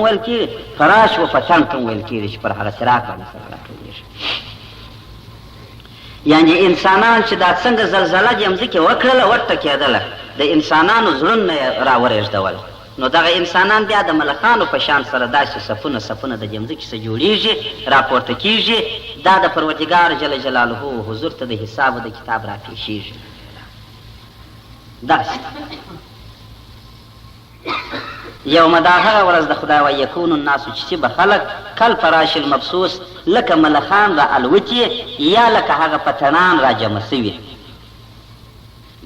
ویل کېږي فراش و پتنګ ته ویل کېږي چې پر هغه څراغ باندې سره راټولېږي. یعنې انسانان چې دا څنګه زلزله دې مځکې وکړله وټکېدله د انسانانو زړونه یې راورېږدول، نو دغه انسانان بیا د ملخانو په شان سره داسې صفونه صفونه د دې مځکې څخه جوړېږي، راپورته کېږي، دا د پروردګار جل جلاله حضور ته د حساب او د کتاب راپېښېږي. داسې یوم دا هغه ورځ د خدای وایي یکون الناس چې به خلک کل فراش المبثوث لکه ملخان را الوتي یا لکه هغه پتنان را جمع سوي،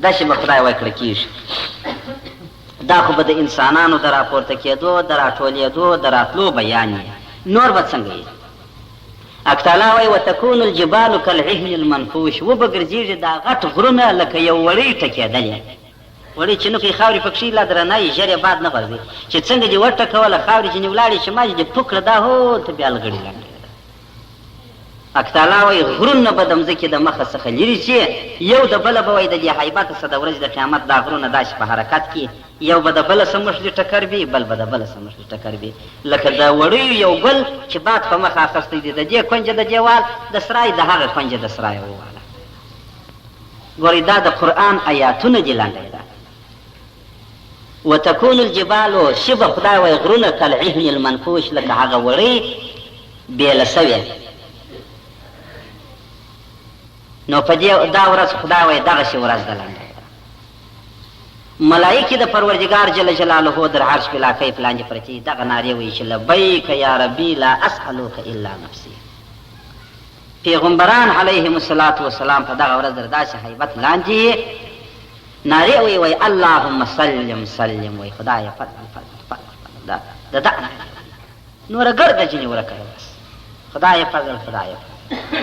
داسې به خدای وایي کړه کېږي. دا خو به د انسانانو د راپورته کېدو د راټولېدو د راتلو بیان یې، نور به څنګه یې؟ اکتالا وایي وتکون الجبال کالعهن المنفوش، وبه ګرځېږي دا غټ غرونه لکه یو وړۍ ټکېدلې، وړۍ چې نوکې خاورې پکښې لا درنه یي ژر یې باد نه غورځي، چې څنګه دې وټکوله خاورې چې ولاړې چې ما دې پوکړه دا هو ته بیا لګړې لنډېده. اکتالا وایي غرونه به د مځکې د مخه څخه لرې شي، یو د بله به وایي د دې حیبته څه د ورځې د قیامت دا غرونه داسې په حرکت کې یو به د بله څه مخلي ټکر وي، بل به د بله څه مخلي ټکر وي، لکه د وړیو یو ګل چې باد په مخه اخیستی دی، د دې کونجه د دیوال د سرای د هغه کونجه د سرای وواله. ګورئ دا د قرآن آیاتونه دي لنډی ده. وتکون الجبال شبه خدای وایي غرونه کالعهن المنفوش لکه هغه وړۍ بېله سوې. نو په دې دا ورځ خدای وایي دغسې ورځ ده لنډی ده. ملایکې د پروردګار جل جلاله در عرش په علاقه یې پلاندې پرتې دغه نارې وایي چې لبیک یا ربي لا اسألوک الا نفسي. پیغمبران علیهم الصلاة والسلام په دغه ورځ در داسې هیبت لاندې نارې وایي اللهم سلم سلم، وایي خدایه فضل فضل فضل دا د دا نوره ګرده ځینې ورکړه بس خدایه فضل خدایه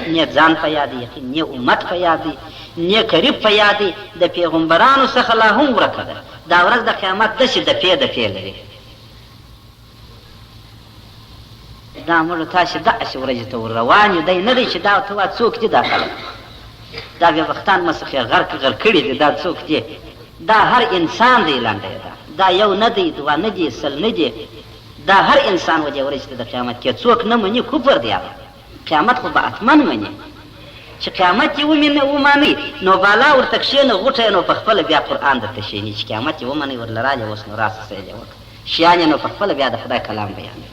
نه ځان په یاد یقین نه امت په یاد نه قریب په یاد د پیغمبرانو څخه لا هم ورکه ده. دا ورځ د قیامت داسې د پې لري. دا موږ تاسې داسې ورځې ته ور روان یو، دی نه دی چې دا ته وا څوک دي دا خلک دا بیا وختان مسخې غر کړي دي، دا څوک دي؟ دا هر انسان دی لنډی ده، دا یو نه دی دوه نه دی سل نه دی، دا هر انسان وجه ورځې ته د قیامت کې څوک نه مني کفر دی. هغه قیامت خو به حتما مني، چې قیامت یې ومني نو بالا ورته کښېنه غوټه نو په خپله بیا قرآن درته شیني چې قیامت یې ومنئ ورله راجه اوس نو راسه سیل یې وکړه شیان یې نو په خپله بیا د خدای کلام بیانوي.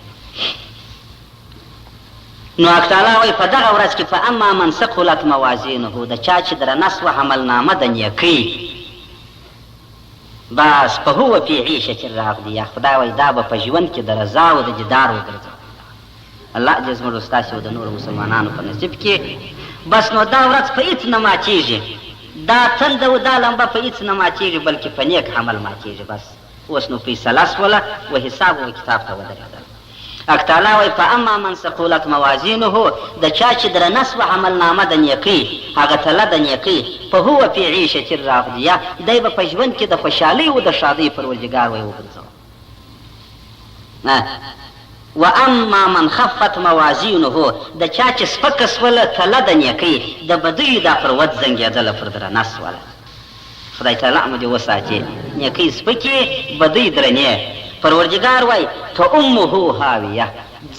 نو اکتالا وایي په دغه ورځ کې فاما من ثقلت موازینه، د چا چې درنه سوه عملنامه د نیکۍ بس فهو فی عیشة راغدیه، خدای وایي دا به په ژوند کې د رضا او د جدار وګرځي. الله دې زموږ او ستاسې او د نورو مسلمانانو په نصیب کې. بس نو دا ورځ په هېڅ نه ماتېږي، دا تنده او دا لمبه په هېڅ نه ماتېږي بلکې په نیک عمل ماتېږي. بس اوس نو فیصله شوله و حساب و کتاب ته ودرېدل. اکتالا وایي فاما من ثقلت موازینه، د چا چې درنه سوه عملنامه د نیکۍ هغه تله د نیکۍ فهو فی عیشة راغدیه، دی به په ژوند کې د خوشحالۍ او د ښادۍ پروردګار وایي وګرځوه. و اما من خفت موازینه، د چا چې سپکه سوله تله د نیکۍ د بدیو دا پر ود زنګېدله پر درنه سوله. خدای تعالی مو دې وساتي نیکۍ سپکې بدۍ درنې. پروردګار وایي فامه هاویه،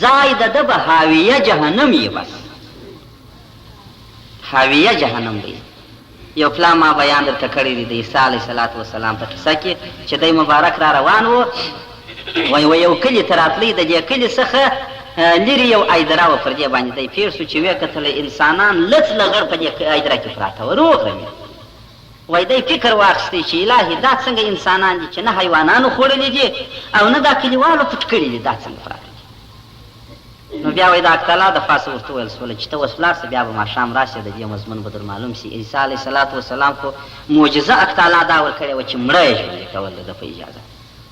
ځای د ده به هاویه جهنم یې، بس هاویه جهنم دی. یو پلا ما بیان درته کړی دی د عیسی علیه صلات وسلام په قصه کې چې دی مبارک را روان و، وایي یو کلي ته راتلی، د دې کلي څخه لرې یو ایدره وه، پر دې باندې دی پېر شو چې ویې کتله انسانان لڅ لغړ په دې ایدره کې پراته وه روغ رمې. وایي دی فکر واخیستی چې الهي دا څنګه انسانان دي چې نه حیوانانو خوړلي دي او نه دا کلیوالو پټ کړي دي، دا څنګه پراته دي؟ نو بیا وایي د اکتالا د پاسه ورته وویل سوله چې ته اوس ولاړ سه، بیا به ماښام راشې د دې مضمون به در معلوم سي. عیسی علیه صلات وسلام خو معجزه اکتالا دا ورکړې وه چې مړه یې ژوندی کول د ده په اجازه.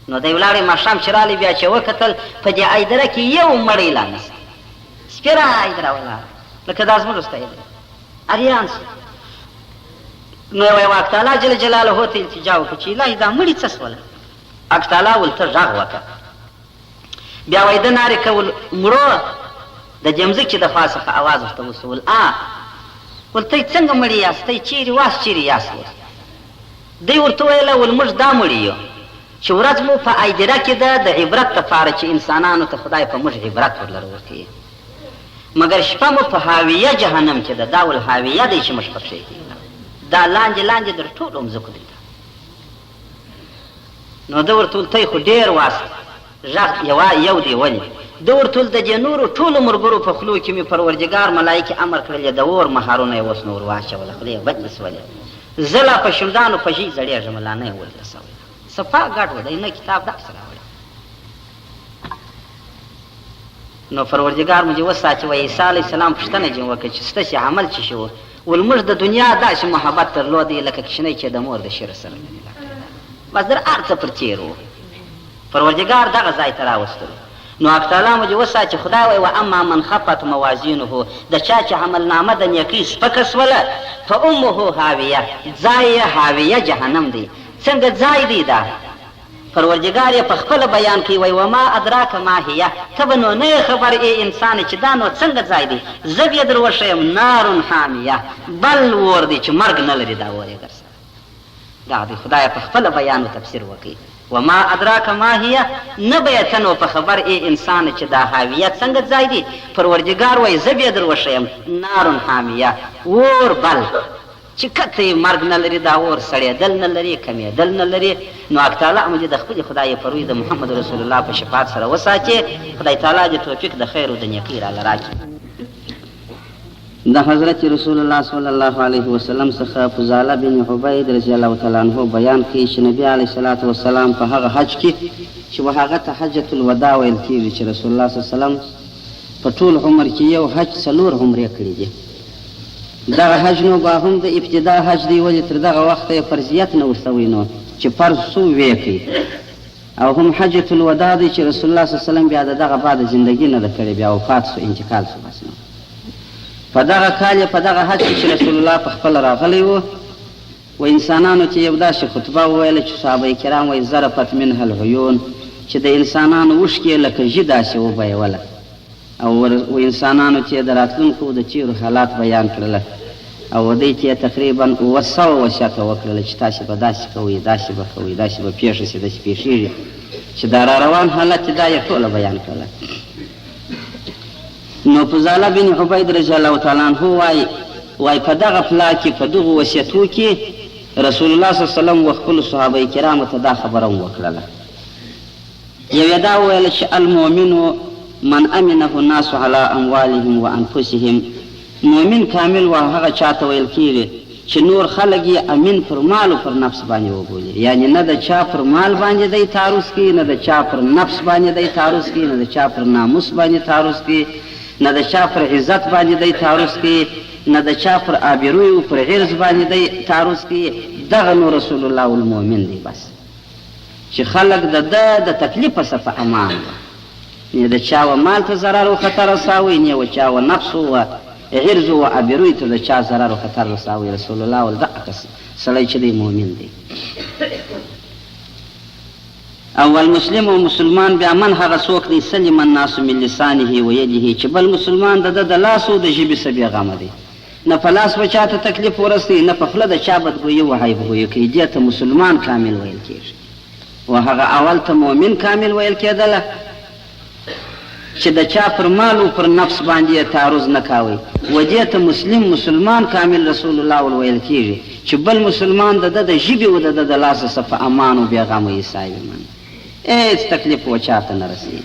نو دی ولاړی ماښام چې رالی بیا چې وکتل په دې ایدره کې یو مړی لا نسته، سپېره ایدره ولاړه لکه دا زموږ ستا ایدره اریان سو. نو وایي اکتالا جل جلاله ته التجا وکړه چې الهي دا مړي څه سوله؟ اکتالا ولته غږ وکړه، بیا وایي ده نارې کول مړو د دې مځکې د خوا څخه اواز ورته وسول ولته څنګه مړي یاست؟ چیرې واس چیرې یاست؟ دی ورته ویله ول موږ دا مړي یو، چې ورځ مو په ایدره کې ده د عبرت دپاره چې انسانانو ته خدای په موږ عبرت ورلره ورکوي، مګر شپه مو په حاویه جهنم کې ده، دا والحاویه دی چې موږ پکښې دا لاندې لاندې در ټولو مځکو دی. نو ده ورته ویل تی خو ډېر واست غږ یو دی ولې؟ ده ورته ویل د دې نورو ټولو ملګرو په خولو کې مې پروردګار ملایکې امر کړل د اور مهارونه یې اوس نور واچوله، خولې یې بد نسولې، زه لا په شمدانو په ژۍ زړېږم لا نه یې وررسولی. صفا ګډ و دی نه کتاب داسې راوړی. نو پروردګار مو دې وساتي. و عیسی علیه السلام پوښتنه جې وکړه چې ستاسې عمل څه شو؟ ول موږ د دنیا داسې محبت درلودی لکه کشنی چې د مور د شیره سره مینه بس در هر څه پر تېر و. پروردګار دغه ځای ته راوستلو. نو حق تعالی مو دې وساتي. خدای وایي و اما من خفت موازینه، د چا چې عملنامه د نیکۍ سپکه سوله فامه هاویه، ځای یې هاویه جهنم دی. څنګه ځای دی دا؟ پروردګار یې په خپله بیان کوي وایي وما ادراک ما هیه، ته به نو نه یې خبر ای انسانې چې دا نو څنګه ځای دی؟ زه بیا در وښیم نار حامیه، بل اور دی چې مرګ نه لري دا اور یې در سره. دا دی خدای په خپله بیان و تفسیر وکړي. وما ادراک ما هیه، نه به یې ته نو په خبر ای انسانه چې دا حاویه څنګه ځای دی؟ پروردګار وایي زه بیا در وښیم نار حامیه، اور بل چې کته یې مرګ نه لري، دا اور سړېدل نه لري، کمېدل نه لري. نو حق تعالی مو دې د خپلې خدای پروي د محمد رسول الله په شفاعت سره وساتي. خدای تعالی دې توفیق د خیر او د نیکۍ راله راکړي. د حضرت رسول الله صلی الله علیه وسلم څخه فضاله بن عبید رضی الله تعالی عنه بیان کوي چې نبی علیه الصلاة والسلام په هغه حج کې چې هغه ته حجة الوداع ویل کېږي چې رسول الله صلی الله علیه وسلم په ټول عمر کې یو حج 4 عمرې کړي دي. دغه حج نو به هم د ابتدا حج دی، ولې تر دغه وخته یې فرضیت نه ورسوی نو چې فرض سو ویې کوي، او هم حجة الوداع دی چې رسول الله صلی الله علیه وسلم بیا د دغه بعد زندګي نه ده کړې، بیا وفات سو، انتقال سو. بس نو په دغه کال په دغه حج کې چې رسول الله په خپله راغلی و انسانانو ته یو داسې خطبه وویله چې صحابه کرام وایي ظرفت منها العیون، چې د انسانانو اوښکې لکه ژي داسې وبهیوله، او انسانانو ته یې د راتلونکو د تېرو حالات بیان کړله، او دوی ته یې تقریبا 200 وصیته وکړله چې تاسې به داسې کوئ، داسې به کوئ، داسې به پېښه شي، داسې پېښېږي، چې دا را روان حالت دا یې ټوله بیان کړله. نو فضاله بن عبید رضی الله تعالی عنه وایي په دغه پلا کې په دغو وصیتو کې رسول الله صلی الله علیه وسلم و خپلو صحابه کرامو ته دا خبره هم وکړله. یو یې دا وویله چې المؤمن من امنه الناس على اموالهم وانفسهم، مؤمن کامل و هغه چاته ویل کېږي چې نور خلک یې امین پر مال او پر نفس باندې وبولي، یعنی نه د چا پر مال باندې دی تعرض کوي، نه د چا پر نفس باندې دی تعرض کوي، نه د چا پر ناموس باندې تعرض کوي، نه د چا پر عزت باندې دی تعرض کوي، نه د چا پر آبروی او پر غرض باندې دی تعرض کوي. دغه نو رسول الله المؤمن دی، بس چې خلک د تکلیف څخه په امان دي، نه د چا و مال ته ضرر او خطر رساوي، نه و چا و نفس و غرض و آبروی ته د چا ضرر او خطر رساوي. رسول الله ول دغه سړی چې دی مؤمن دی. اول مسلم او مسلمان بیا من هغه څوک دی سلم الناس من لسانه و یده، چې بل مسلمان د لاس او د ژبې څخه بېغمه دی، نه په لاس به چاته تکلیف ورسوي، نه په خوله د چا بدګویي و عیبګویي کوي. دې ته مسلمان کامل ویل کېږي. و هغه اول ته مؤمن کامل ویل کېدله چې د چا پر مال او پر نفس باندې تعرض نه کاوي. و دې ته مسلمان کامل رسول الله ویل کېږي چې بل مسلمان د ژبې او د لاس څخه په امان او بېغمه یې صاحب هیڅ تکلیف و چاته نه رسي.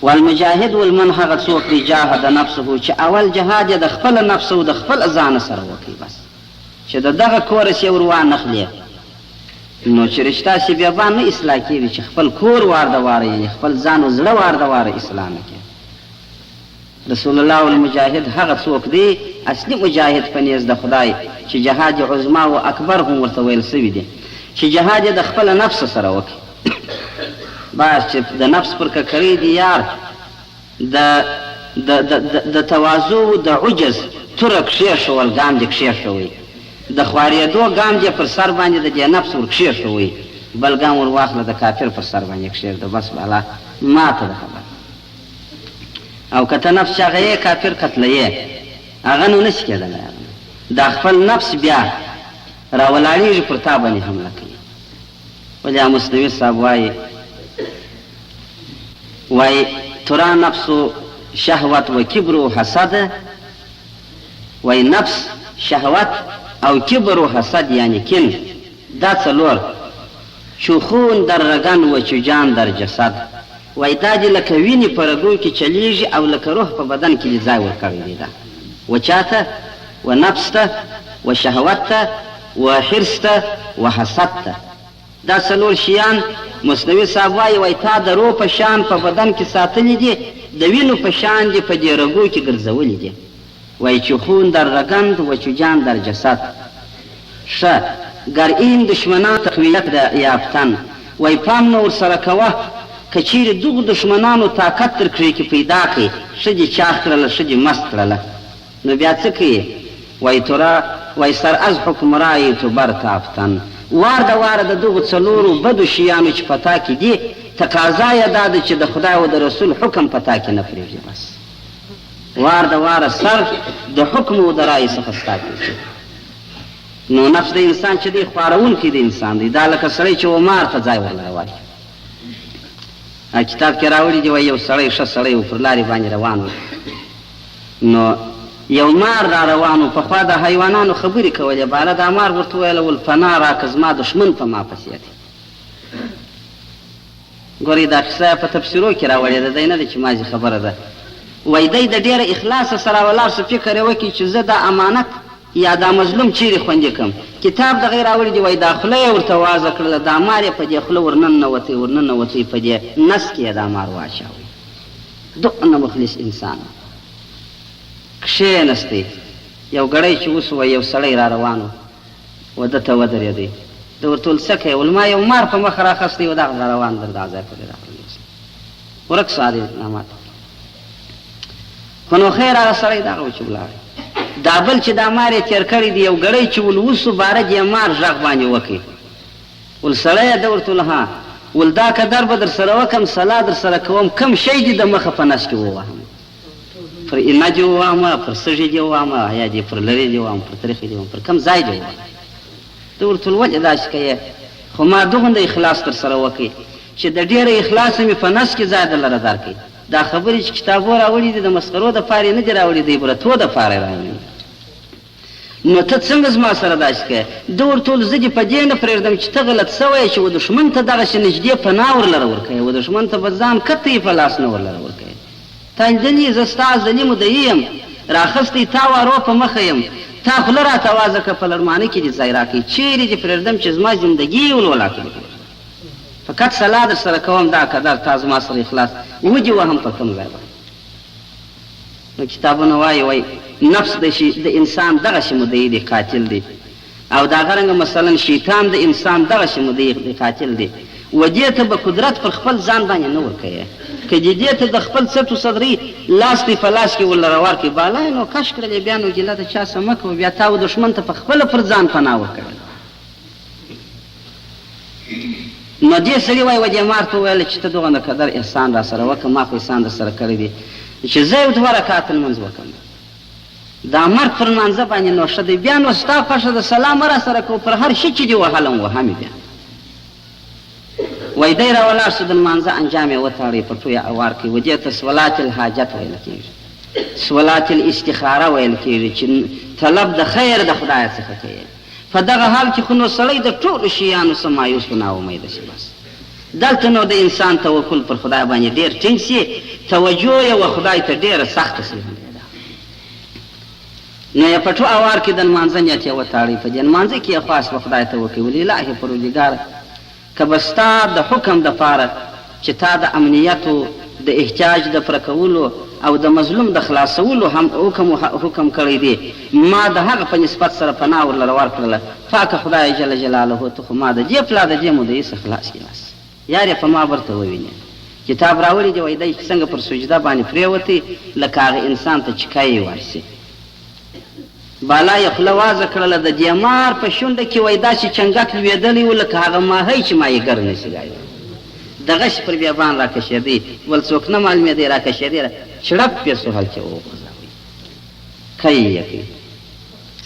والمجاهد والمن هغه څوک دی جاهد نفسه چې اول جهاد یې د خپل نفس او د خپل ځان سره وکړي، بس چې دغه کورس یې ور وانخلي، نو چې رشته شي بیا باندې اصلاح کېږي، چې خپل کور وارده واره یې خپل ځان او زړه وارده واره اصلاح نه کوي. رسول الله المجاهد هغه څوک دی اصلي مجاهد په نیز د خدای چې جهاد عظما او اکبر هم ورته ویل سوي دي، چې جهاد د خپل نفس سره وکړي. بس چې د نفس پر ککړې دي یار د تواضع د عجز توره کښېښول ګام دې کښېښوئ، د خوارېدو ګام دې پر سر باندې د دې نفس ور کښېښوئ، بل ګام ور واخله د کافر پر سر باندې کښېږده، بس بالا ماته ده خبره. او که ته نفس چې هغه یې کافر قتله یې هغه نو نشي کېدلی، دا خپل نفس بیا راولاړېږي پر تا باندې حمله کوي. ولې مصنوي صاحب وایي ترا نفس شهوت و کبر و حسد، وایي نفس شهوت او کبر و حسد یعنی کین، دا څلور چوخون در رگن و چوجان در جسد، وایي دا دې لکه وینې په رګو کې چلیږي او لکه روح په بدن کې دې ځای ورکړی دی. دا و چاته؟ و نفس ته، و شهوت ته، و حرص ته، و حسد ته. دا څلور شیان مصنوي صاحب وایي تا د روح په شان په بدن کې ساتلي دي، د وینو په شان دې په دې رګو کې ګرځولي دي. وایي چوخون در رگند و چوجان در جسد. ښه گر این دشمنان تقویت یافتن، وایي پام نه ورسره کوه که چیرې دغو دشمنانو طاقت در کړې کې پیدا کړي، ښځې چاغ کړله، ښځې مست کړله، نو بیا څه کوي؟ وایي تورا وایي سر از حکم رای تو برتافتن. وار د واره د دغو څلورو بدو شیانو چې په تا کې دي تقاضا یې دا ده چې د خدای او د رسول حکم په تا کې نه پرېږدي. بس وار د واره سر د حکم او د رای څخه ستا کېږي. نو نفس د انسان چې دی خوارونکی د انسان دی، دا لکه سړی چې عمار ته ځای ورله وایي. کتاب کې راوړي دي وایي یو سړی ښه سړی و پر لارې باندې روان و، نو یو مار را روان و، پخوا د حیوانانو خبرې کولې، باله دا مار ورته ویله ول پناه راکړه زما دښمن په ما پسې دی. ګورئ دا قصه په تفسیرو کې راوړې ده، دی نه ده چې مازې خبره ده. وایي دی د ډېره اخلاصه سره ولاړ سو، فکر یې وکړي چې زه دا امانت یا دا مظلوم چیرې خوندي کړم. کتاب دغه راوړي دي وایي دا خوله یې ورته وازه کړله، دا مار یې په دې خوله ورننوتی په دې نس کې یې دا مار واچاوی. دونه مخلص انسان کښېنستی. یو ګړی چې اوس وایي یو سړی را روان و ده ته ودرېدی، ده ورته ویل څه کوې؟ ویل ما یو مار په مخ راخستی و دغه را روان در دا ځای پورې راغلی ورک سادي نامات. خو نو خیر هغه سړی دغه و چې ولاړ. دا بل چې دا مار یې تېر کړی دی یو ګړی چې ول اوسو باره دې مار غږ باندې وکړي، ول سړیه ده ورته ویل ها، ول دا قدر به در سره وکړم صلا در سره کوم، کوم شی دې د مخه په نس کې ووهم؟ پر اینه دې ووهمه، پر سږي دې ووهمه، یا دې پر لرې دې ووهم، پر تریخې دې ووهم، پر کوم ځای دې ووهم؟ ده ورته ویل ولې داسې کوې؟ خو ما دومره اخلاص در سره وکړي چې د ډېره اخلاص مې په نس کې ځای درله درکړي. دا خبرې چې کتابو راوړي دي د مسخرو دپارې نه دي راوړي، د عبرتو دپاره یې راوړي. نو ته څنګه زما سره داسې کوې؟ ده ورته ویل زه دې په دې نه پرېږدم چې ته غلط سوی چې و دښمن ته دغسې نږدې پناه ورلره ورکوې، و دښمن ته به ځان کته په لاس نه ورلره ورکوې. تا لیدلي زه ستا ازلي مدعي یم، راخستی تا وارو په مخه یم، تا خوله راته وازه کړه په لړمانه کې دې ځای راکړي، چیرې دې پرېږدم چې زما زندګي ولولا کړي. فقط صلا در سره کوم دا قدر تا زما سره اخلاص وجې وهم په کوم ځای باندې. نو کتابونه وایي نفس د انسان دغسې مدعي دی، قاتل دی، او دا غرنګه مثلا شیطان د انسان دغسې مدعي دی، قاتل دی. و دې ته به قدرت پر خپل ځان باندې نه ورکوې، که دې ته د خپل څټو صدري لاس دې په لاس کې ورله راورکړي، بالا یې نو کش کړلې، بیا نو ګیله د چا څه مه کوه، بیا تا و دښمن ته په خپله پر ځان پناه ورکړل. نو دې سړي وایي و دې مار ته وویل چې ته دغه قدر احسان را سره وکړه، ما خو احسان در سره کړی دی چې زه یو 2 رکعات لمونځ وکړم. دا مرګ پر لمانځه باندې نو ښه دی، بیا نو ستا خوښه د سلام را سره کوو، پر هر شي چې دې وهلم وهمې بیا. وایي دی را ولاړ سو، د لمانځه انجام یې وتاړی، پټو یې اوار کړي. و دې ته صلات الحاجت ویل کېږي، صلات الاستخاره ویل کېږي چې طلب د خیر د خدای څخه کوي. په دغه حال کې خو نو سړی د ټولو شیانو څه مایوس و ناامیده شي. بس دلته نو د انسان توکل پر خدای باندې ډېر ټینګ سي، توجه یې و خدای ته ډېره سخته سي. نو یې پټو اوار کې د لمانځه نیت یې وتاړی، په دې لمانځه کې یې خواست و خدای ته وکړي، ولې الهي پروردګاره که به ستا د حکم دپاره چې تا د امنیتو د احتیاج د پوره کولو او د مظلوم د خلاصولو هم حکم کړی دی، ما د هغه په نسبت سره پناه ورلره ورکړله، پاکه خدای جل جلاله ته خو ما د دې پلا د دې مدعي څخه خلاص کړي. بس یار یې په ما ورته ووینې. کتاب راوړي دی وایي دی څنګه پر سجده باندې پرېوتی لکه هغه انسان ته چې کای یې ورسي، بالا یې خوله وازه کړله، د دې مار په شونډه کې وایي داسې چنګک لوېدلی و لکه هغه ماهی چې ماهیګر نشي ګایي، دغسې پر بیابان را کشېدی، ول څوک نه معلومېدی را کشېدی، چړپ یې سوهل کې وغورځوئ، کای یې کوي.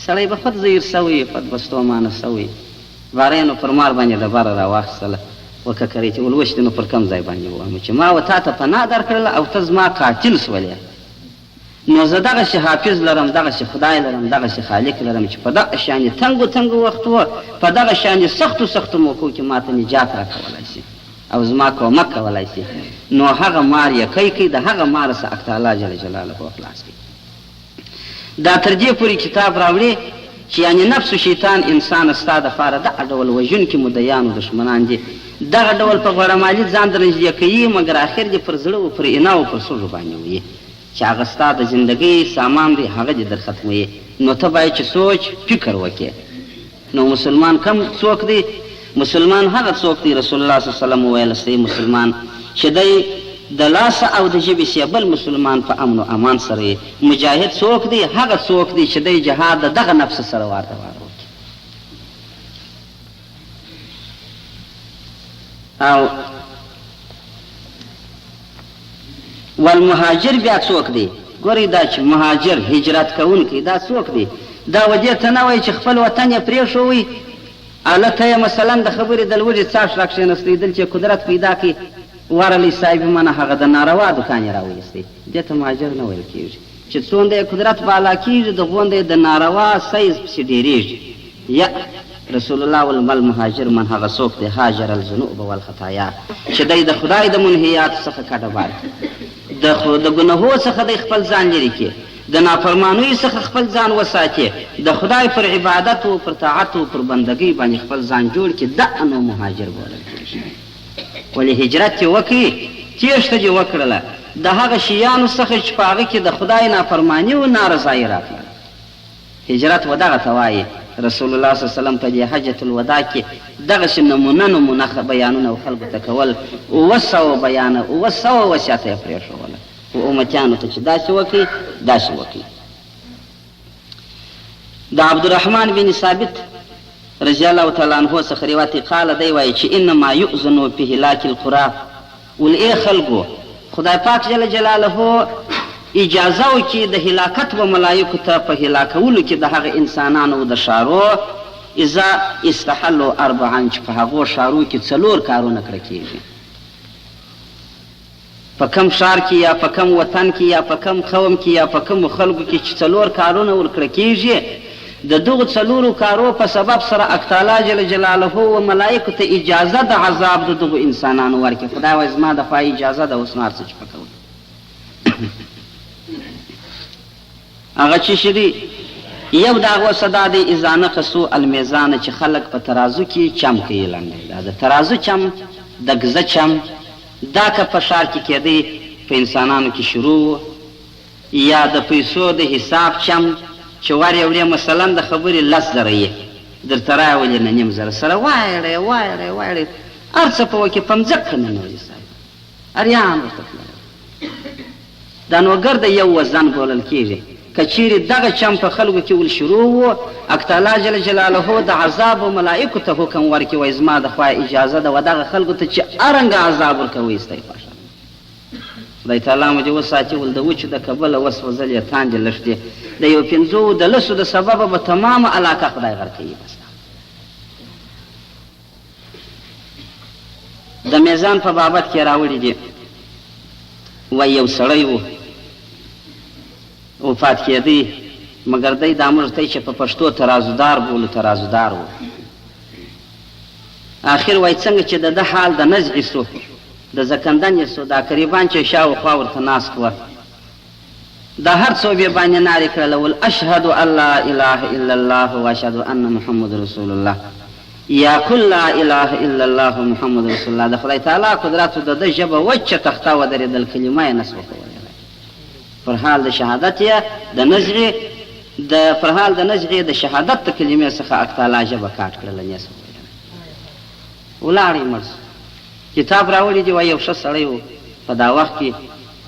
سړی به خود زیر سوی، خود به ستومانه سوی، باره نو پر مار باندې د باره راواخیستله وککرۍ چې ولوستې نو پر کم ځای باندې ووامه چې ما و تا ته پناه درکړله او ته زما قاتل سولې نو زه دغسې حافظ لرم دغسې خدای لرم دغسې خالق لرم چې په دغه شانې تنګو تنګو وخت و په دغه شانې سختو سختو موقعو کې ما ته نجات را کولی شي او زما کومک کولی شي نو هغه مار یې کوي د هغه ماره څه اک تعالی جل جلاله خلاص کوي دا تر دې پورې کتاب راوړي چې یعنې نفس و شیطان انسان ستا دپاره دغه ډول وژونکي مدیانو دښمنان دي دغه ډول په غوړمالي ځان در نږدې کوي مګر آخر دې پر زړه و پر انا و پر سږو باندې وي چې هغه ستا د زندګۍ سامان دی هغه دې در ختموي نو ته باید چې سوچ فکر وکړې نو مسلمان کم څوک دی مسلمان هغه څوک دی رسول الله صلی الله علیه وسلم وویل صحیح مسلمان چې دی د لاسه او د ژبې سې بل مسلمان په امن و امان سره یې مجاهد څوک دی هغه څوک دی چې دی جهاد د دغه نفس سره وارته وار وکړي او والمهاجر بیا څوک دی ګورئ دا چې مهاجر هجرت کوونکی دا څوک دی دا ودې ته نه وایي چې خپل وطن یې پرېښوئ هلته یې مثلا د خبرې د لوږې څاښ را کښېنستېدل چې قدرت پیدا کړي ورلی صاحب منه هغه د ناروا دکان یې راویستی دې ته مهاجر نه ویل کېږي چې څومره یې قدرت بالا کېږي د غونده یې د ناروا سیز پسې ډېرېږي یا رسول الله والمل مهاجر من هغه څوک دی هاجر الذنوب والخطایا چې دی د خدای د منهیاتو څخه کډه بار د ګناهو څخه دی خپل ځان لرې کړي د نافرمانیو څخه خپل ځان وساتي د خدای پر عبادت او پر طاعت او پر بندګۍ باندې خپل ځان جوړ کړي دغه نو مهاجر بولل کېږي ولې هجرت یې وکړي تېښته دې وکړله د هغه شیانو څخه چې په هغه کې د خدای نافرماني او نارضایي راتله هجرت و دغه ته وایي رسول الله صلی الله علیه وسلم په دې حجة الوداع کې دغسې نمونه بیانونه خلکو ته کول 700 بیانه 700 وصیت یې پرېښوله و امتیانو ته چې داسې وکړي داسې وکړي د عبدالرحمن بن ثابت رضی الله تعالی عنه څخه روایت قال دی وایي چې انما یؤذن په هلاک القرى ولې خلکو خدای پاک جل جلاله اجازه وکړي د هلاکت و ملایکو ته په هلاکولو کې د هغه انسانانو د شارو اذا استحلوا 4 چې په هغو شارو کې 4 کارونه کړه کېږي په کم شار کې یا په کم وطن کې یا په کم قوم کې یا په کم خلکو کې چې 4 کارونه ورکړه کېږي د دغو 4 کارو په سبب سره اکتالا جل جلاله و ملائکو ته اجازه د عذاب د دغو انسانانو ورکړي خدای وایي زما د خوا اجازه ده اوس نو هر څه چې پکوي هغه چې شي یو د هغو څه دا دی اذا نقصوا المیزان چې خلک په ترازو کې چم کوي لنډی دا د ترازو چم د ګزه چم دا که په ښار کې کېدی په انسانانو کې شروع یا د پیسو د حساب چم چې ور یې وړې مثلا د خبرې 10,000 یې درته راولې نه 9,000 سره وایړې هر څه په وکې په مځکه ننوځي صاحب اریان ورته دا نوګر د یو وزن بولل کېږي که چیرې دغه چم په خلکو کې ول شروع و اکتالا جل جلاله د عذاب و ملائکو ته حکم ورکړي وایي زما د خوا اجازه ده و دغه خلکو ته چې ارنګه عذاب ورکوئ ستی خوښه خدای تعالی مو دې وساتي ول د وچو د کبله وسوځل یې تاندې لښتې د یو 5 د لسو د سببه به تمامه علاقه خدای غر کوي بس د میزان په بابت کې راوړي دي وایي یو سړی و وفات کېدی مګر دی دا موږ ته چې په پښتو ترازودار بولو ترازودار و آخر وایي څنګه چې د ده حال د نزعې سو د زکندن یې سو دا قریبان چې شاوخوا ورته ناست وه دا هر څو بې باندې نارې کړله ول اشهد ان لا اله الا الله و اشهد ان محمد رسول الله یا کل لا اله الا الله محمد رسول الله د خدای تعالی قدرت د ده ژبه وچه تخته ودرېدل کلمه یې نس وکوله پر حال د شهادت یې د نزعې پر حال د نزعې د شهادت د کلمې څخه اکتالا ژبه کاټ کړله نیس ولاړې مړ کتاب راوړي دی وایي یو ښه سړی و په دا وخت کې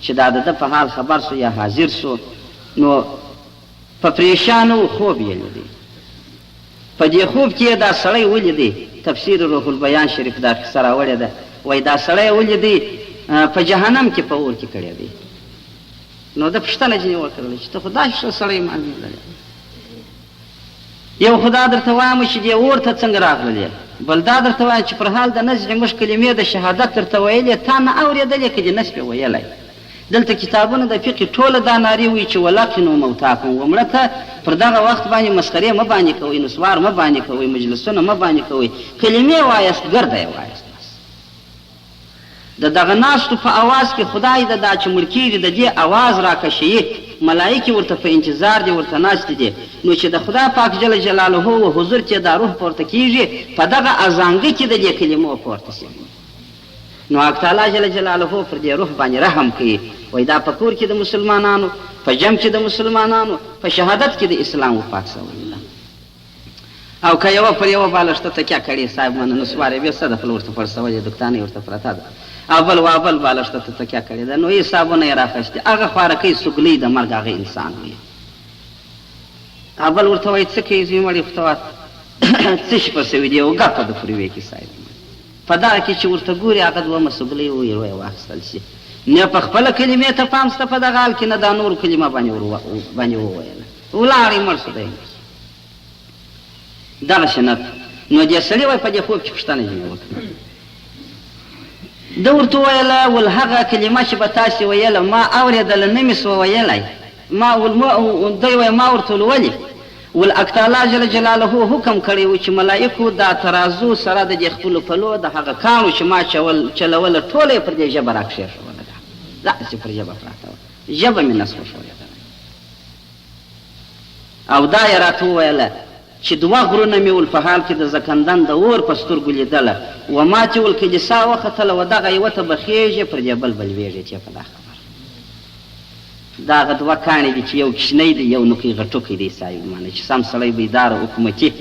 چې دا د ده په حال خبر سو یا حاضر سو نو په پریشان و خوب یې لیدی په دې خوب کې دا سړی ولیدی تفسیر روح البیان شریف دا کیسه راوړې ده وایي دا سړی ولیدی په جهنم کې په اور کې کړی دی نو د پوښتنه ځینې وکړله چې ته خو داسې ښه سړی ما لیدلی یو خدا درته وایم چې دې اور ته څنګه راغللې، بل دا درته وایم چې پر حال د نزع موږ کلمې د شهادت درته ویلې تا نه اورېدلې که دې نسبې ویلی. دلته کتابونه د فقې ټوله دا نارې وایي چې ولقنوا موتاکم، ومړه ته پر دغه وخت باندې مسخرې مه باندې کوئ، نسوار مه باندې کوئ، مجلسونه مه باندې کوئ، کلمې وایاست ګرده یې وایاست. د دغه ناستو په اواز کې خدای د دا چې مړ کېږي د دې اواز راکشوي، ملایکې ورته په انتظار دي، ورته ناستې دي، نو چې د خدای پاک جل جلاله و حضور کې دا روح پورته کېږي په دغه ازانګه کې د دې کلمو پورته شي. نو حق تعالی جل جلاله پر دې روح باندې رحم کوي، وایي دا په کور کې د مسلمانانو، په جمع کې د مسلمانانو، په شهادت کې د اسلام وفات شوی ده. او که یوه پر یوه بالښته تکیه کړې صاحب منه نسوارې بیا څه د خپل ورته پړسولې دکتانې ورته پرته ده، اول وابل بالښته ته تکیه کړې ده، نو یې صابونه یې راخیستې، هغه خوارکۍ سګلۍ د مرګ هغه انسان وي. اول ورته وایي څه کوي زوی مړې فتوا څه شي په سوي دي او ګپه د پروې کې صاحب په دغه کې چې ورته ګوري هغه دومه سګلۍ ویې واخیستل شي. نه په خپله کلمې ته پام شته په دغه حال کې، نه دا نور کلمه باندې وویله، ولاړې مړ شو دی دغه شنت. نو دې سړي وایي په دې خوب کې پوښتنه ځینې وکړه، ده ورته وویله ول هغه کلمه چې به تاسې ویله ما اورېدله نه مې سوه ویلی، دی وایي ما ورته ولولې ول حق تعالی جل جلاله حکم کړی و چې ملایکو دا ترازو سره د دې خپلو پلو د هغه کاڼو چې ما چلوله ټوله یې پر دې ژبه راکښېښوله، داسې پر ژبه پراته وه، ژبه مې نسوه ښورېدلی. او دا یې راته وویله چې دوه غرونه مې ول په حال کې د زکندن د اور په سترګو لیدله، و ما چې ول که دې ساه وختله و دغه یوه ته به خېږې پر دې بل لوېږې چې په دا خبره دا هغه دوه کاڼې دي چې یو کشنی دی یو نوکی غټوکی دی صاحب مانه چې سم سړی بیداره حکومتي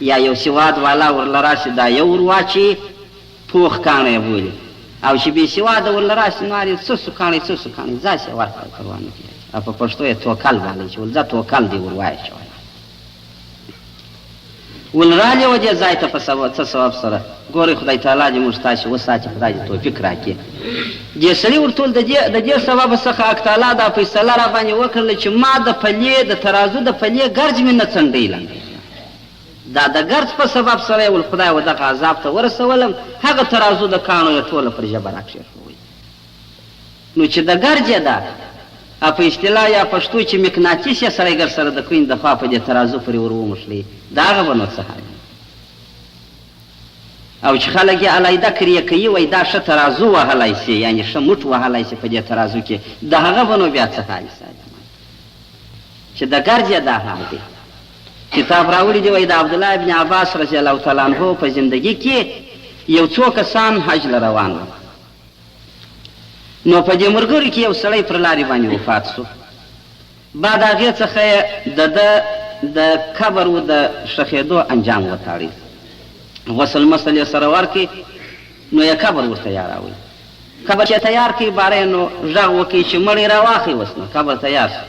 یا یو سواد والا ورله راشي دا یو ور واچي پوخ کاڼی یې بولي، او چې بې سواده ورله راشي نو هر یې څه سو کاڼی څه سو کاڼی ځاسې ورکړه پروا نه کوي، او په پښتو یې توکل بالی چې ول ځه توکل دې ور واچوه ول رالې و دې ځای ته په څه ثواب سره. ګورئ خدای تعالی دې موږ تاسې وساتي، خدای دې توفیق راکړي. دې سړي ورته ویل د دې سببه څخه حق تعالی دا فیصله را باندې وکړله چې ما د پلې د ترازو د پلې ګرج مې نه څنډۍ لنډۍ، دا د ګرج په سبب سره یې ول خدای و دغه عذاب ته ورسولم، هغه ترازو د کاڼو یې ټوله پر ژبه راکښېښوئ. نو چې د ګرج یې ده په اصطلاح یا پښتو چې مقناطیس یې سړی ګر سره د کوین د خوا په دې ترازو پورې ور وموښلي، د هغه به نو څه حال او چې خلک یې علیده کریه کوي وایي دا ښه ترازو وهلی سي، یعنې ښه موټ وهلی سي په دې ترازو کې، د هغه به نو بیا څه حال چې د ګرج یې دا حال دی. کتاب راوړي دی وایي د عبدالله ابن عباس رضی الله تعالی عنه په زندګي کې یو څو کسان حج له روان وو، نو په دې ملګرو کې یو سړی پر لارې باندې وفات شو، بعد هغې څخه یې د قبر و د ښخېدو انجام وتاړي، غسل مسل یې سره ورکړي، نو یې قبر ور تیاروي، قبر چې تیار کړي باره نو غږ وکړي چې مړی راواخلئ اوس نو قبر تیار شو.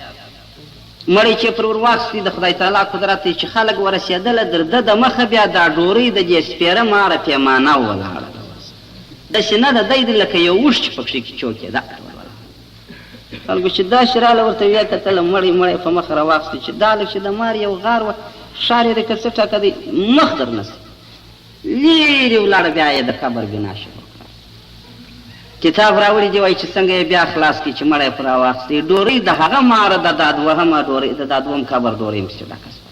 مړی چې پر ور واخیستي د خدای تعالی قدرت دی چې خلک ورسېدله در ده د مخه بیا دا ډورۍ د دې سپېره ماره پیمانه ولاړه داسې نه ده، دی لکه یو اوښ چې پکښې کې چوکېده. خلکو چې دا شي راله ورته ویې کتله مړی په مخه راواخیستي چې دا لږ چې د مار یو غار وه ښار یې دی که څه ټکه دی مخ در نه سي لیرې ولاړه، بیا یې د قبر بنا شروع کړه. کتاب راوړي دی وایي چې څنګه یې بیا خلاص کړي چې مړی یې پر راواخیستې ډورۍ د هغه ماره د دا دوهمه ډورۍ د دا دوهم قبر ډورۍ پسې ډکه شوه،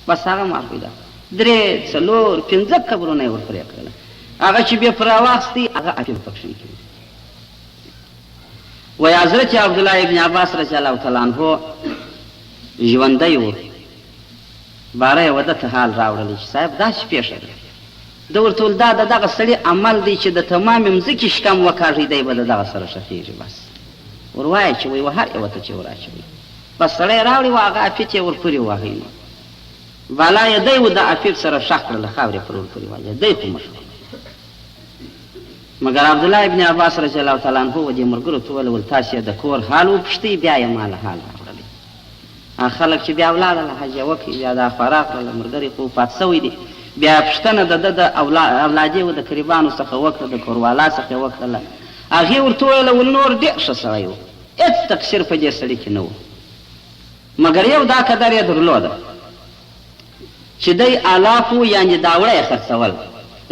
بس هغه مار پیدا 3 4 5 قبرونه یې ورپرې کړله، هغه چې بیا پر راواخیستي هغه عفیف پکښې کړي. وایي حضرت عبدالله ابن عباس رضی الله تعالی عنه ژوندی و، باره یې وده ته حال راوړلی چې صاحب داسې پېښه ده، ده ورته ویل دا د دغه سړي عمل دی چې د تمامې مځکې شکم وکاږي دی به د دغه سره ښخېږي، بس ور وایه چې وایي هر یوه ته چې ور اچوي، بس سړی راوړي و هغه عفیف یې ور پورې وهئ، نو بالا یې دی و د عفیف سره ښخ کړله، خاورې پر ور پورې واچوي، دی خو مشهور. مګر عبدالله ابن عباس رضی الله تعالی عنه و دې ملګرو ته وویل ول تاسې د کور حال وپوښتئ بیا یې ما له حال راوړلی. خلک چې بیا ولاړله حج یې وکړي بیا دا خورا کړله، ملګري خو وفات شوی دی، بیا پوښتنه د ده د اولادې و د قریبانو څخه وکړه، د کوروالا څخه یې وکړله، هغې ورته وویله ول نور ډېر ښه سړی و، هېڅ تقصیر په دې سړي کې نه و، مګر یو دا قدر یې درلوده چې دی آلافو یعنې داوړه یې خرڅول.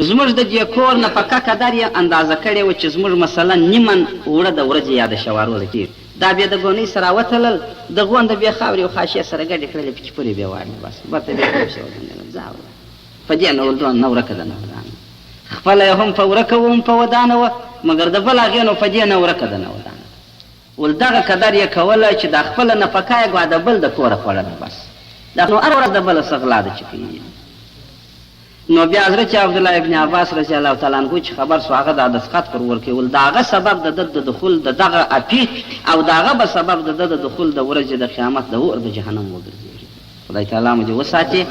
زموږ د دې کور نفقه قدر یې اندازه کړې وه چې زموږ مثلا نیمن اوړه د ورځې یا د شواروله کېږي. دا بیا د ګونۍ سره راوتلل، د غونده بیا خاورې او خاشې سره ګډې کړلې، پکې پورې بیا واړې بس برته بیا ټوپ شوه ځه په دې نه ولدون نه ورکه ده نه ودانه، خپله یې هم په ورکه وه هم په ودانه وه، مګر د بل هغې نو په دې نه ورکه ده نه ودانه. ول دغه قدر یې کوله چې دا خپله نفقه یې ګوا د بل د کوره خوړله بس. دا نو هر ورځ د بله څه غلا ده چې کوي. نو بیا حضرت عبدالله ابن عباس رضی الله تعالی عنه چې خبر سو هغه د دستخط پر ورکې ول د هغه سبب د دخول د دغه اپی او د هغه به سبب د دخول د ورځې د قیامت د اور د جهنم وګرځي. خدای تعالی مو دې وساتي.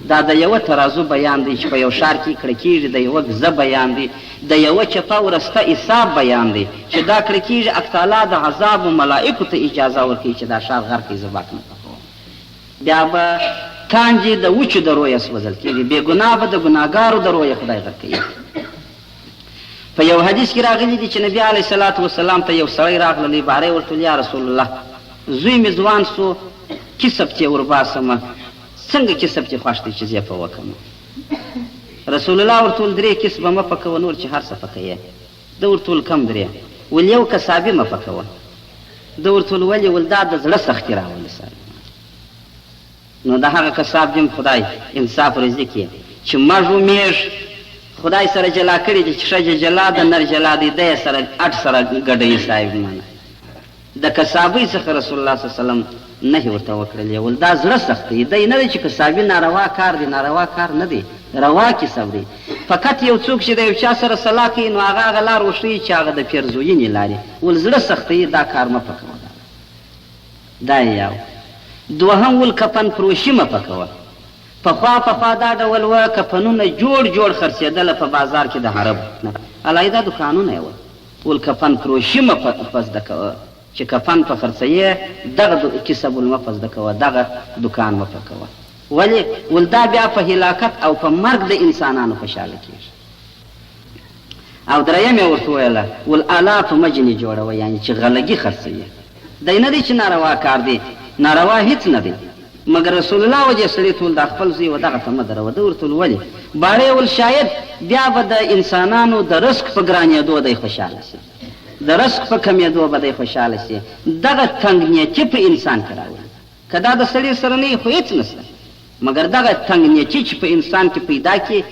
دا د یوه ترازو بیان دی چې په یو ښار کې کړه کېږي، د یوه ګزه بیان دی، د یوه چپه ورسته حساب بیان دی چې دا کړه کېږي اک تعالی د عذاب و ملائکو ته اجازه ورکوي چې دا ښار غر کې زه باک نه کوم. بیا به کانجې د وچو درو یې سوځل کېږي، بې ګناه به د ګناهګارو درو یې خدای غر کوي. په یو حدیث کې راغلی دی چې نبي علیه صلات وسلام ته یو سړی راغلی، باره یې ورته ویل یا رسول الله زوی مې ځوان سو، کسب چې ورباسمه، څنګه کسب چې خوښ دی چې زه په وکم. رسول الله ورته ویل درې کسبه مه پکوه نور چې هر څه پکوې. ده ورته ویل کم درې؟ ویل یو کسابي مه پکوه. ده ورته ویل ولې؟ ویل دا د زړه سختي راولي سره. نو د هغه کساب دې خدای انصاف رزق یې چې مږ و میږ خدای سره جلا کړي دي چې ښځه جلا د نر جلا دی، دی سره اټ سره ګډوي صاحب مانه. د کسابۍ څخه رسول الله صلی الله علیه وسلم نهي ورته وکړلې. ول دا زړه سخت دی، دی نه دی چې کسابي ناروا کار دی، ناروا کار نه دی، روا کسب دی. فقط یو څوک چې د یو چا سره صلاح کوي نو هغه لار وښیي چې هغه د پیرزوینې لارې. ول زړه سخت دی، دا کار مه پکوه. دا یو. دوهم ول کفن فروشي مه پکوه. پخوا دا ډول وه کفنونه جوړ خرڅېدله په بازار کې د عرب نه، علاحده دوکانونه یې وه. ول کفن فروشي مه پزده کوه چې کفن په خرڅیې، دغه کسب مه پزده کوه، دغه دوکان مه پکوه. ولې؟ ول دا بیا په هلاکت او په مرګ د انسانانو خوشحاله کېږي. او دریم یې ورته ویله ول آلاتو مه جنې جوړوه، یعنې چې غلګي خرڅوي. دی نه دی چې ناروا کار دی، ناروا هیڅ نه دی، مګر رسول الله وجه سړي ټول دا خپل زوی و دغه ته مه دروه. ده ورته ویل ولې؟ باړې ول شاید بیا به د انسانانو د رزق په ګرانېدو دی خوشحاله شي، د رزق په کمېدو به دی خوشحاله شي. دغه تنګ نیتي په انسان کې راوړي. که دا د سړي سره نه وي خو هېڅ نشته، مګر دغه تنګ نیتي چې په انسان کې پیدا کړي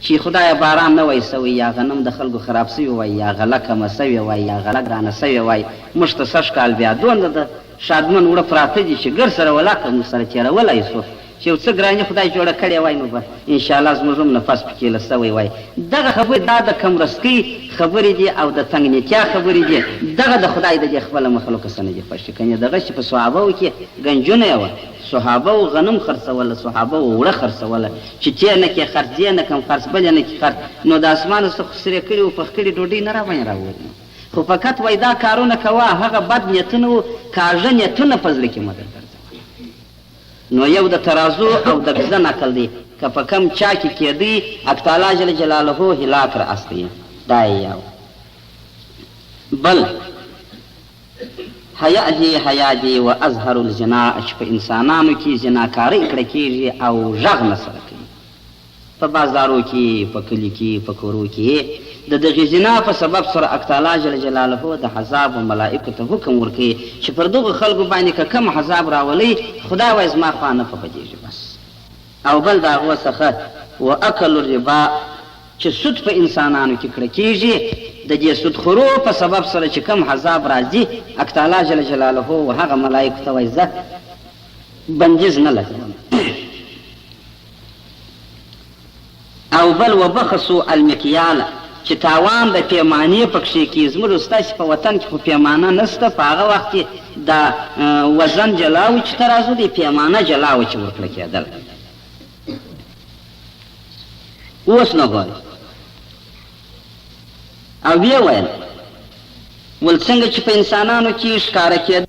چې خدایه باران نه وای سوی، یا غنم د خلکو خراب سوی وای، یا غله کمه سوې وای، یا غله ګرانه سوې وای، موږ ته سږ کال بیا دومره د شادمن وړه پراته دي چې ګر سره ولاکه موږ سره تېرولی سو چې یو څه ګرانې خدای جوړه کړې وای نو به انشاءالله زموږ هم نفس پکې له سوی وای. دغه خبرې دا د کمرسکۍ خبرې دي او د تنګ نیتیا خبرې دي. دغه د خدای د دې خپله مخلوقه څه نه دي خوښې. کنې دغه چې په صحابهو کې ګنجونه یې وه، صحابهو غنم خرڅوله، صحابهو وړه خرڅوله چې تې نه کې خرڅ دې نه کم خرڅ بل یې نه کې خرڅ. نو د اسمانو څخه سرې کړي و پخ کړي ډوډۍ نه راباندې راوړي، خو فقط وای دا کارونه کوه، هغه بد نیتونه و، کاږه نیتونه په زړه کې مه درګرځوه. نو یو د ترازو او د ګزه نقل دی، که په کم چا کې کېدی حق تعالی جل جلاله هلاک را استی. دا یو. بل حیا دی و اظهر الزنا، چې په انسانانو کې زناکارۍ کړه کېږي او غږ نه سره کوي، په بازارو کې، په کلي کې، په کورو کې. د دغې زنا په سبب سره حق تعالی جل جلاله د عذاب و ملائکو ته حکم ورکوي چې پر دغو خلکو باندې که کم عذاب راولي خدای وایي زما خوا نه په بدېږي بس. او بل د هغو څخه و اکل الربا، چې سود په انسانانو کې کړه کېږي. د دې سودخورو په سبب سره چې کم عذاب راځي حق تعالی جل جلاله و هغه ملائکو ته وایي زه بندیز نه لګوم. او بل و بخصو المکیاله، چې تاوان د پیمانې پکښې کې زموږ ستاسې په وطن کې خو پیمانه نشته. په هغه وخت کې دا وزن جلا و چې ترازو دی، پیمانه جلا و چې ورکړه کېدل. اوس نه ګورې. او ویې ویل ول څنګه چې په انسانانو کې ښکاره کېدل